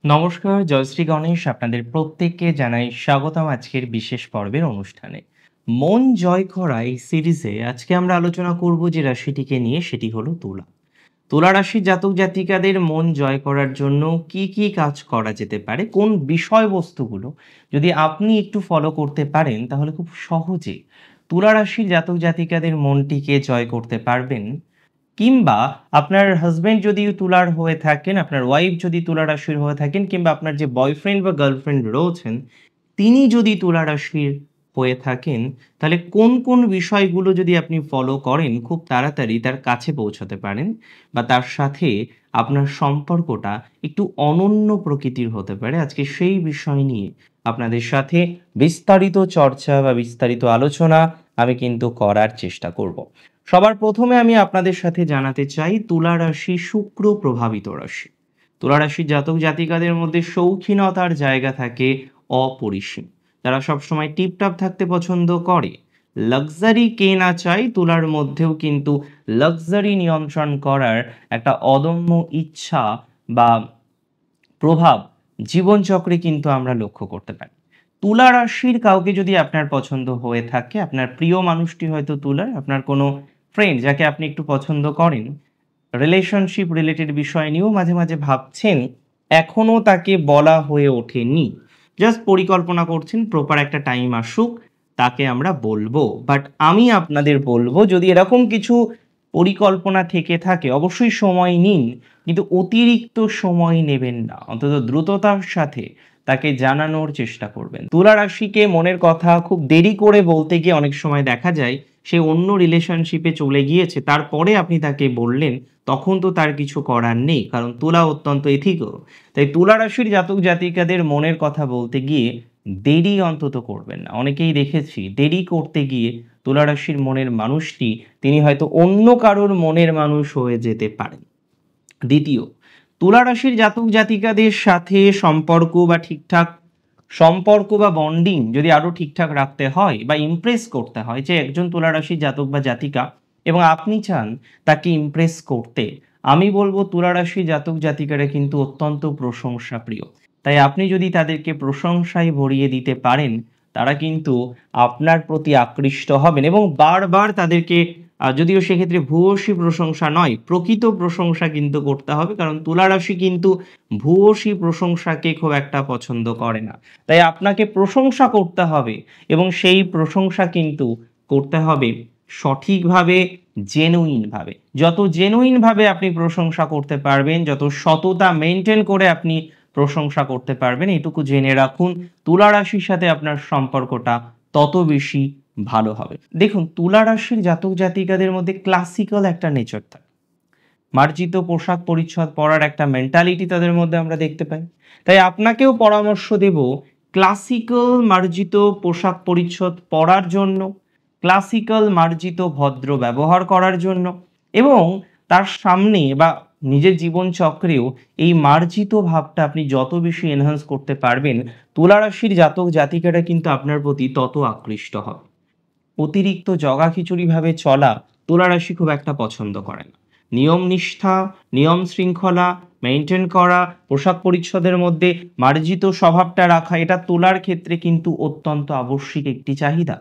নমস্কার, জয়শ্রী গণেশ আপনাদের প্রত্যেককে জানাই স্বাগতম আজকের বিশেষ পর্বের অনুষ্ঠানে। মন জয় করা এই সিরিজে আজকে আমরা আলোচনা করব যে রাশিটিকে নিয়ে, সেটি হলো তুলা। তুলা রাশির জাতক জাতিকাদের মন জয় করার জন্য কি কি কাজ করা যেতে পারে, কোন বিষয়বস্তুগুলো যদি আপনি একটু ফলো করতে পারেন তাহলে খুব সহজে তুলা রাশির জাতক জাতিকাদের মনটিকে জয় করতে পারবেন। কিংবা আপনার হাসব্যান্ড যদি তুলার হয়ে থাকেন, আপনার ওয়াইফ যদি তুলা রাশির হয়ে থাকেন, কিংবা আপনার যে বয়ফ্রেন্ড বা গার্লফ্রেন্ড রয়েছেন তিনি যদি তুলা রাশির হয়ে থাকেন, তাহলে কোন কোন বিষয়গুলো যদি আপনি ফলো করেন খুব তাড়াতাড়ি তার কাছে পৌঁছাতে পারেন, বা তার সাথে আপনার সম্পর্কটা একটু অনন্য প্রকৃতির হতে পারে। আজকে সেই বিষয় নিয়ে আপনাদের সাথে বিস্তারিত চর্চা বা বিস্তারিত আলোচনা আমি কিন্তু করার চেষ্টা করব। সবার প্রথমে আমি আপনাদের সাথে জানাতে চাই, তুলা রাশি শুক্র প্রভাবিত রাশি। তুলা রাশির জাতক জাতিকাদের মধ্যে শৌখিনতার জায়গা থাকে অপরিসীম। তারা সবসময় টিপটাপ থাকতে পছন্দ করে। লাক্সারি কে না চায়, তুলার মধ্যেও কিন্তু লাক্সারি নিয়ন্ত্রণ করার একটা অদম্য ইচ্ছা বা প্রভাব জীবনচক্রে কিন্তু আমরা লক্ষ্য করতে পারি। তুলা রাশির কাউকে যদি আপনার পছন্দ হয়ে থাকে, আপনার প্রিয় মানুষটি হয়তো তুলার, আপনার কোনো ফ্রেন্ড যাকে আপনি একটু পছন্দ করেন, রিলেশনশিপ রিলেটেড বিষয় নিয়েও মাঝে মাঝে ভাবছেন, এখনো তাকে বলা হয়ে ওঠেনি, জাস্ট পরিকল্পনা করছেন প্রপার একটা টাইম আসুক তাকে আমরা বলবো। বাট আমি আপনাদের বলবো, যদি এরকম কিছু পরিকল্পনা থেকে থাকে অবশ্যই সময় নিন, কিন্তু অতিরিক্ত সময় নেবেন না, অন্তত দ্রুততার সাথে তাকে জানানোর চেষ্টা করবেন। তুলা রাশিকে মনের কথা খুব দেরি করে বলতে গিয়ে অনেক সময় দেখা যায় সে অন্য রিলেশনশিপে চলে গিয়েছে, তারপরে আপনি তাকে বললেন, তখন তো তার কিছু করার নেই, কারণ তুলা অত্যন্ত এথিক্যাল। তাই তুলা রাশির জাতক জাতিকাদের মনের কথা বলতে গিয়ে দেরি অন্তত করবেন না। অনেকেই দেখেছি দেরি করতে গিয়ে তুলা রাশির মনের মানুষটি তিনি হয়তো অন্য কারোর মনের মানুষ হয়ে যেতে পারেন। দ্বিতীয়, তুলা রাশির জাতক জাতিকাদের সাথে সম্পর্ক বা বন্ডিং যদি আরো ঠিকঠাক রাখতে হয় বা ইমপ্রেস করতে হয়, যে একজন তুলা রাশির জাতক বা জাতিকা এবং আপনি চান তাকে ইমপ্রেস করতে, আমি বলবো তুলা রাশির জাতক জাতিকারা কিন্তু অত্যন্ত প্রশংসা প্রিয়। তাই আপনি যদি তাদেরকে প্রশংসায় ভরিয়ে দিতে পারেন, তারা কিন্তু আপনার প্রতি আকৃষ্ট হবেন এবং বারবার তাদেরকে, যদিও সেক্ষেত্রে ভূয়সী প্রশংসা নয়, প্রকৃত প্রশংসা কিন্তু করতে হবে, কারণ তুলা রাশি কিন্তু ভূয়সী প্রশংসাকে খুব একটা পছন্দ করে না। তাই আপনাকে প্রশংসা করতে হবে এবং সেই প্রশংসা কিন্তু করতে হবে সঠিকভাবে, জেনুইনভাবে। যত জেনুইনভাবে আপনি প্রশংসা করতে পারবেন, যত সততা মেনটেন করে আপনি প্রশংসা করতে পারবেন, এটুকু জেনে রাখুন তুলা রাশির সাথে আপনার সম্পর্কটা তত বেশি ভালো হবে। দেখুন, তুলা রাশির জাতক জাতিকাদের মধ্যে ক্লাসিক্যাল একটা নেচার থাকে। মার্জিত পোশাক পরিচ্ছদ পরার একটা মেন্টালিটি তাদের মধ্যে আমরা দেখতে পাই। তাই আপনাকেও পরামর্শ দেব ক্লাসিক্যাল মার্জিত পোশাক পরিচ্ছদ পরার জন্য, ক্লাসিক্যাল মার্জিত ভদ্র ব্যবহার করার জন্য, এবং তার সামনে বা নিজের জীবন চক্রেও এই মার্জিত ভাবটা আপনি যত বেশি এনহান্স করতে পারবেন, তুলা রাশির জাতক জাতিকারা কিন্তু আপনার প্রতি তত আকৃষ্ট হবে। অতিরিক্ত জগাখিচুড়িভাবে চলা তুলা রাশি খুব একটা পছন্দ করে না। নিয়ম নিষ্ঠা, নিয়ম শৃঙ্খলা মেনটেন করা, পোশাক পরিচ্ছদের মধ্যে মার্জিত স্বভাবটা রাখা, এটা তুলার ক্ষেত্রে কিন্তু অত্যন্ত আবশ্যিক একটি চাহিদা।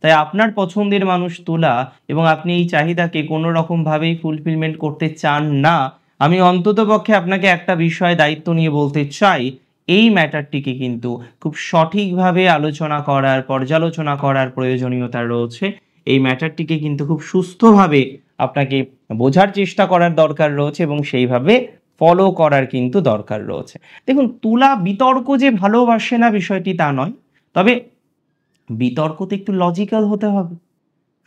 তাই আপনার পছন্দের মানুষ তুলা এবং আপনি এই চাহিদাকে কোনো রকমভাবেই ফুলফিলমেন্ট করতে চান না, আমি অন্ততপক্ষে আপনাকে একটা বিষয়ে দায়িত্ব নিয়ে বলতে চাই, এই ম্যাটারটিকে কিন্তু খুব সঠিকভাবে আলোচনা করার, পর্যালোচনা করার প্রয়োজনীয়তা রয়েছে। এই ম্যাটারটিকে কিন্তু খুব সুস্থভাবে আপনাকে বোঝার চেষ্টা করার দরকার রয়েছে এবং সেইভাবে ফলো করার কিন্তু দরকার রয়েছে। দেখুন, তুলা বিতর্ক যে ভালোবাসে না বিষয়টি তা নয়, তবে বিতর্কতে একটু লজিক্যাল হতে হবে।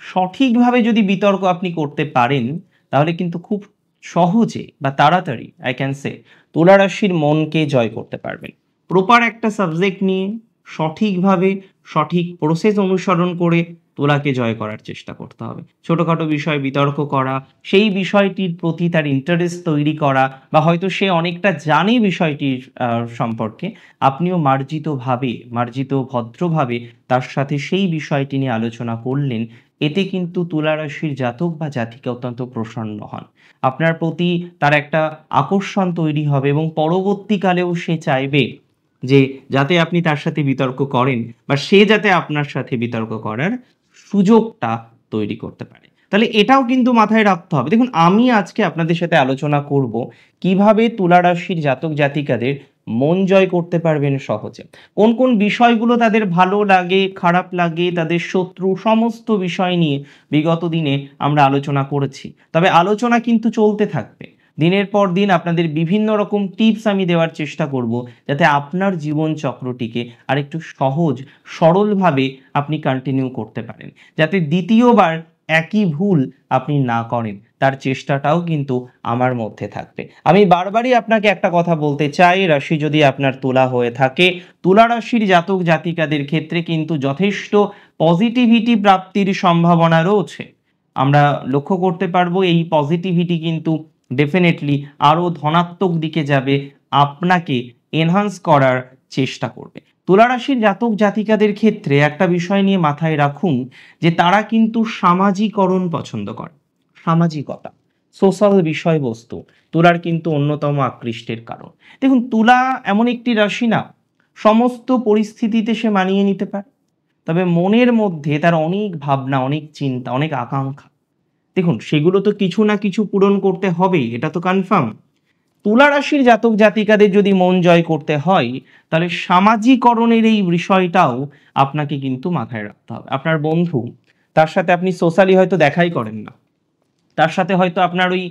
সঠিকভাবে যদি বিতর্ক আপনি করতে পারেন, তাহলে কিন্তু খুব সহজে বা তাড়াতাড়ি আই ক্যান সে তুলা রাশির মনকে জয় করতে পারবেন। প্রপার একটা সাবজেক্ট নিয়ে সঠিকভাবে, সঠিক প্রসেস অনুসরণ করে তুলাকে জয় করার চেষ্টা করতে হবে। ছোটোখাটো বিষয়ে বিতর্ক করা, সেই বিষয়টির প্রতি তার ইন্টারেস্ট তৈরি করা, বা হয়তো সে অনেকটা জানে বিষয়টির সম্পর্কে, আপনিও মার্জিতভাবে, মার্জিত ভদ্রভাবে তার সাথে সেই বিষয়টি নিয়ে আলোচনা করলেন। এতে কিন্তু তুলা রাশির জাতক বা জাতিকা অত্যন্ত প্রসন্ন হন। আপনার প্রতি তার একটা আকর্ষণ তৈরি হবে এবং পরবর্তীকালেও সে চাইবে যে যাতে আপনি তার সাথে বিতর্ক করেন বা সে যাতে আপনার সাথে বিতর্ক করার সুযোগটা তৈরি করতে পারে। তাহলে এটাও কিন্তু মাথায় রাখতে হবে। দেখুন, আমি আজকে আপনাদের সাথে আলোচনা করব কিভাবে তুলা রাশির জাতক জাতিকাদের মন জয় করতে পারবেন সহজে। কোন কোন বিষয়গুলো তাদের ভালো লাগে, খারাপ লাগে, তাদের শত্রু, সমস্ত বিষয় নিয়ে বিগত দিনে আমরা আলোচনা করেছি। তবে আলোচনা কিন্তু চলতে থাকবে। দিনের পর দিন আপনাদের বিভিন্ন রকম টিপস আমি দেওয়ার চেষ্টা করব, যাতে আপনার জীবন চক্রটিকে আরেকটু সহজ সরলভাবে আপনি কন্টিনিউ করতে পারেন, যাতে দ্বিতীয়বার একই ভুল আপনি না করেন, তার চেষ্টাটাও কিন্তু আমার মধ্যে থাকবে। আমি বারবারই আপনাকে একটা কথা বলতে চাই, রাশি যদি আপনার তুলা হয়ে থাকে, তুলা রাশির জাতক জাতিকাদের ক্ষেত্রে কিন্তু যথেষ্ট পজিটিভিটি প্রাপ্তির সম্ভাবনা রয়েছে। আমরা লক্ষ্য করতে পারবো এই পজিটিভিটি কিন্তু ডেফিনেটলি আরো ধনাত্মক দিকে যাবে, আপনাকে এনহান্স করার চেষ্টা করবে। তুলা রাশির জাতক জাতিকাদের ক্ষেত্রে একটা বিষয় নিয়ে মাথায় রাখুন যে তারা কিন্তু সামাজিকরণ পছন্দ করে। সামাজিকতা, সোশ্যাল বিষয়বস্তু তুলার কিন্তু অন্যতম আকৃষ্টের কারণ। দেখুন, তুলা এমন একটি রাশি না, সমস্ত পরিস্থিতিতে সে মানিয়ে নিতে পারে, তবে মনের মধ্যে তার অনেক ভাবনা, অনেক চিন্তা, অনেক আকাঙ্ক্ষা। দেখুন, সেগুলো তো কিছু না কিছু পূরণ করতে হবেই, এটা তো কনফার্ম। তুলা রাশির জাতক জাতিকাদের যদি মন জয় করতে হয়, তাহলে সামাজিকরণের এই বিষয়টাও আপনাকে কিন্তু মাথায় রাখতে হবে। আপনার বন্ধু, তার সাথে আপনি সোশ্যালি হয়তো দেখাই করেন না, তার সাথে হয়তো আপনার ওই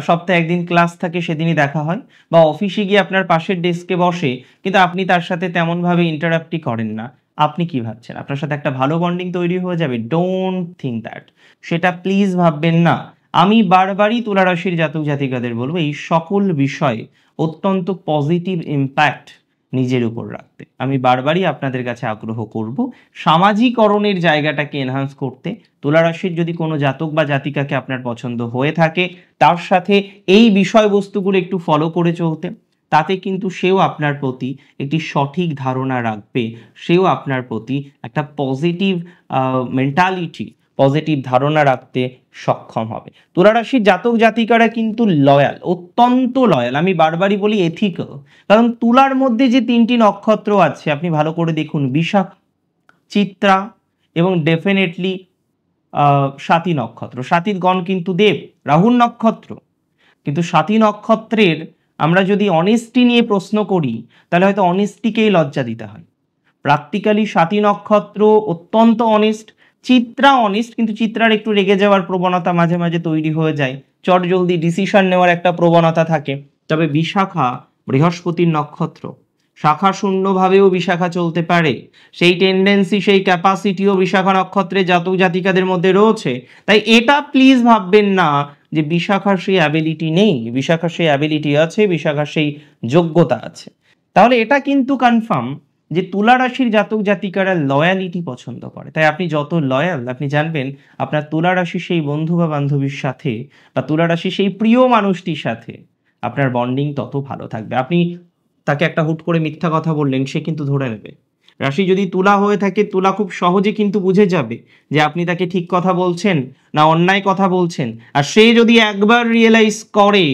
সপ্তাহে একদিন ক্লাস থাকে, সেদিনই দেখা হয়, বা অফিসে গিয়ে আপনার পাশের ডেস্কে বসে, কিন্তু আপনি তার সাথে তেমনভাবে ইন্টারাক্টই করেন না। আপনি কি ভাবছেন আপনার সাথে একটা ভালো বন্ডিং তৈরি হয়ে যাবে? Don't think that. সেটা প্লিজ ভাববেন না। আমি বারবারই তুলা রাশির জাতক জাতিকাদের বলবো এই সকল বিষয়ে অত্যন্ত পজিটিভ ইম্প্যাক্ট নিজের উপর রাখতে। আমি বারবারই আপনাদের কাছে আগ্রহ করব সামাজিকরণের জায়গাটাকে এনহান্স করতে। তুলা রাশির যদি কোনো জাতক বা জাতিকাকে আপনার পছন্দ হয়ে থাকে, তার সাথে এই বিষয়বস্তুগুলো একটু ফলো করে চলতে, তাতে কিন্তু সেও আপনার প্রতি একটি সঠিক ধারণা রাখবে, সেও আপনার প্রতি একটা পজিটিভ মেন্টালিটি, পজিটিভ ধারণা রাখতে সক্ষম হবে। তুলা রাশির জাতক জাতিকারা কিন্তু লয়াল, অত্যন্ত লয়াল। আমি বারবারই বলি এথিক্যাল, কারণ তুলার মধ্যে যে তিনটি নক্ষত্র আছে আপনি ভালো করে দেখুন, বিশাখা, চিত্রা এবং ডেফিনেটলি স্বাতী নক্ষত্র। স্বাতীর গণ কিন্তু দেব, রাহুর নক্ষত্র। কিন্তু স্বাতী নক্ষত্রের আমরা যদি অনেস্টি নিয়ে প্রশ্ন করি, তাহলে হয়তো অনেস্টিকেই লজ্জা দিতে হয়। প্র্যাকটিক্যালি স্বাতী নক্ষত্র অত্যন্ত অনেস্ট, চিত্রা অনেস্ট, কিন্তু চিত্রার একটু রেগে যাওয়ার প্রবণতা মাঝে মাঝে তৈরি হয়ে যায়, চট জলদি ডিসিশন নেওয়ার একটা প্রবণতা থাকে। তবে বিশাখা বৃহস্পতির নক্ষত্র, শাখা শূন্যভাবেও বিশাখা চলতে পারে, সেই টেন্ডেন্সি, সেই ক্যাপাসিটিও বিশাখা নক্ষত্রে জাতক জাতিকাদের মধ্যে রয়েছে। তাই এটা প্লিজ ভাববেন না যে বিশাখার সেই অ্যাবিলিটি নেই, বিশাখার সেই অ্যাবিলিটি আছে, বিশাখার সেই যোগ্যতা আছে। তাহলে এটা কিন্তু কনফার্ম যে তুলা রাশির জাতক জাতিকারা লয়ালিটি পছন্দ করে। তাই আপনি যত লয়াল, আপনি জানবেন আপনার তুলা রাশির সেই বন্ধু বা বান্ধবীর সাথে বা তুলা রাশির সেই প্রিয় মানুষটির সাথে আপনার বন্ডিং তত ভালো থাকবে। আপনি তাকে একটা হুট করে মিথ্যা কথা বললেন, সে কিন্তু ধরে নেবে। রাশি যদি তুলা হয়ে থাকে, তুলা খুব সহজে কিন্তু বুঝে যাবে যে আপনি তাকে ঠিক কথা বলছেন না অন্যায় কথা বলছেন। আর সে যদি একবার রিয়েলাইজ করে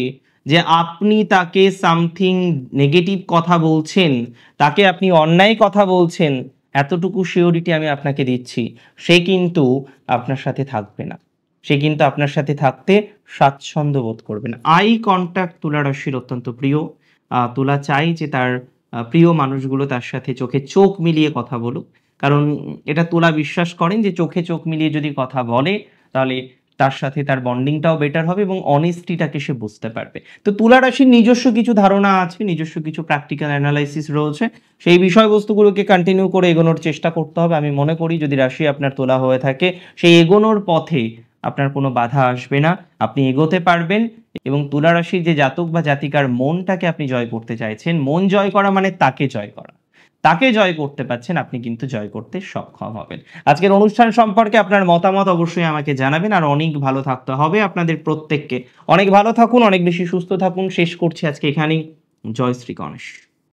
যে আপনি তাকে সামথিং নেগেটিভ কথা বলছেন, তাকে আপনি অন্যায় কথা বলছেন, এতটুকু সিওরিটি আমি আপনাকে দিচ্ছি, সে কিন্তু আপনার সাথে থাকবে না, সে কিন্তু আপনার সাথে থাকতে স্বাচ্ছন্দ্য বোধ করবে না। আই কন্ট্যাক্ট তুলা রাশির অত্যন্ত প্রিয়। তুলা চাই যে তার প্রিয় মানুষগুলো তার সাথে চোখে চোখ মিলিয়ে কথা বলুক, কারণ এটা তুলা বিশ্বাস করেন যে চোখে চোখ মিলিয়ে যদি কথা বলে, তাহলে তার সাথে তার বন্ডিংটাও বেটার হবে এবং অনেস্টিটাকে সে বুঝতে পারবে। তো তুলা রাশির নিজস্ব কিছু ধারণা আছে, নিজস্ব কিছু প্র্যাকটিক্যাল অ্যানালাইসিস রয়েছে, সেই বিষয়বস্তুগুলোকে কন্টিনিউ করে এগোনোর চেষ্টা করতে হবে। আমি মনে করি যদি রাশি আপনার তোলা হয়ে থাকে, সেই এগোনোর পথে আপনার কোনো বাধা আসবে না, আপনি এগোতে পারবেন। এবং তুলা রাশির যে জাতক বা জাতিকার মনটাকে আপনি জয় করতে চাইছেন, মন জয় করা মানে তাকে জয় করা, তাকে জয় করতে পারছেন, আপনি কিন্তু জয় করতে সক্ষম হবেন। আজকের অনুষ্ঠান সম্পর্কে আপনার মতামত অবশ্যই আমাকে জানাবেন। আর অনেক ভালো থাকতে হবে আপনাদের প্রত্যেককে। অনেক ভালো থাকুন, অনেক বেশি সুস্থ থাকুন। শেষ করছি আজকে এখানেই। জয় শ্রী গণেশ।